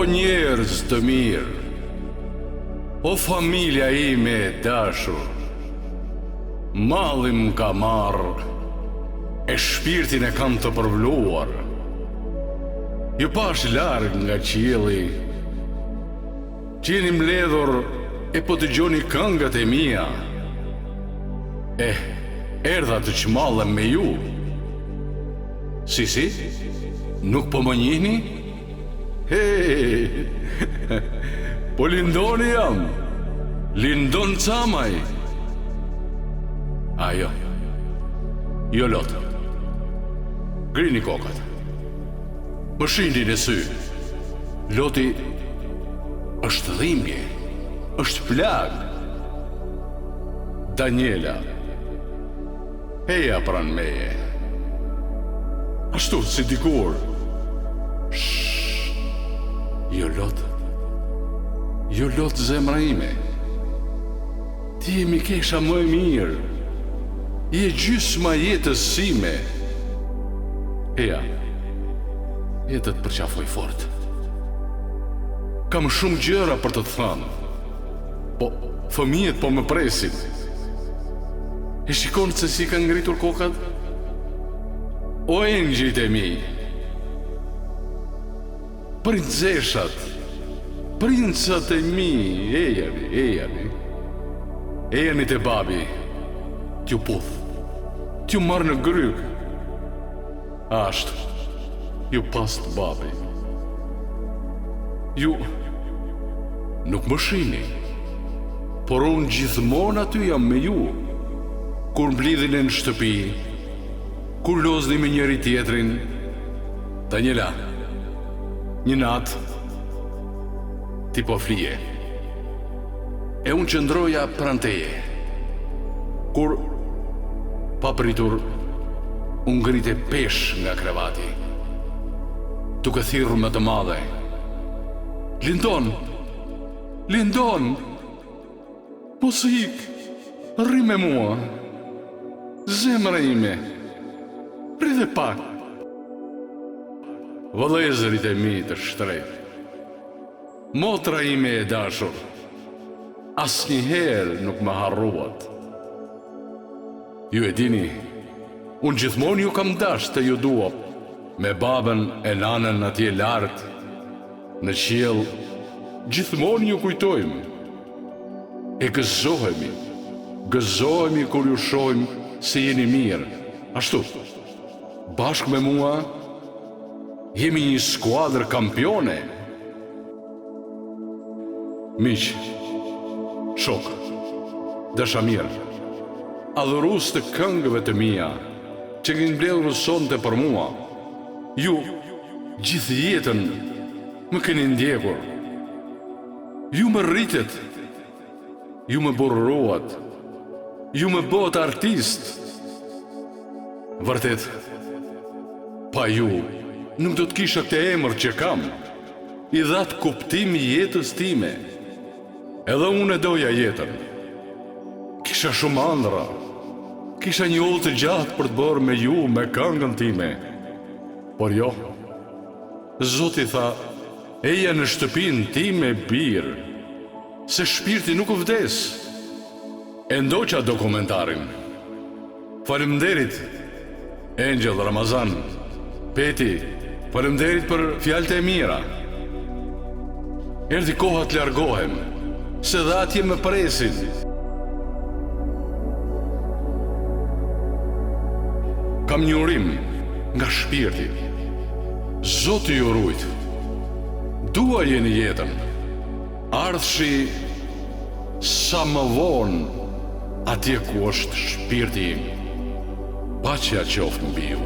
njerëz të mirë, o familja ime e dashur, malli m'ka marrë, e shpirtin e kam të përvluar. Ju pash larg nga qielli, që jeni mbledhur e po dëgjoni këngët e mia. Erdha të çmallem me ju. Si, nuk po më njihni? Po lindoni jam, lindon camaj. Ajo, jo lotë, grini kokat, më shindin e sy. Loti është dhimbje, është plag. Daniela, heja pran meje, ashtu si dikur. Jo lot zemra ime, ti je mikesha më e mirë, je gjysma jetës sime. Eja, jetët përqafoj fort. Kam shumë gjëra për të thënë, po fëmijët po më presin. E shikon se si kanë ngritur kokat? O engjit e mi, princeshat, princat e mi, ejani te babi, t'ju puth, t'ju marrë në gryk. Ashtu, ju pas të babi. Ju nuk më shini, por unë gjithmonë aty jam me ju. Kur mblidhin në shtëpi, kur lozni me njëri tjetrin. Daniela, një natë, ti po flije, e unë qëndroja pranë teje. Kur, papritur, unë ngrite pesh nga krevati, duke thirrur me të madhe. Lindon, mos ik, rri me mua, zemra ime, rri dhe pak. Vëllezërit e mi të shtrejtë, motra ime e dashur, asnjëherë nuk më harruat. Ju e dini, unë gjithmonë ju kam dash të ju dua, me babën e nanën atje lartë, në qiell, gjithmonë ju kujtojmë. E gëzohemi kur ju shohim se jeni mirë. Ashtu, bashkë me mua, jemi një skuadër kampione. Miq, shok, dashamir, adhurues të këngëve të mia, që keni mbledhur sonte për mua. Ju, gjithë jetën, më keni ndjekur. Ju më rritet, ju më burruat, ju më bët artist. Vërtet, pa ju, nuk do të kisha të emër që kam, i dhat kuptim jetës time. Edhe unë e doja jetën. Kisha shumë ëndra, kisha një udhë të gjatë për të bërë me ju, me këngën time. Por jo, Zoti tha, eja në shtëpinë time birë, se shpirti nuk u vdes. E ndoqa dokumentarin. Faleminderit, Angel, Ramazan, Peti, faleminderit për fjalët e mira. Erdhi koha të largohem, se dhe atje më presin. Kam një urim nga shpirti. Zoti ju rujt. Dua jeni jetën. Ardhshi sa më vonë atje ku është shpirti im. Paqja qoftë mbi ju.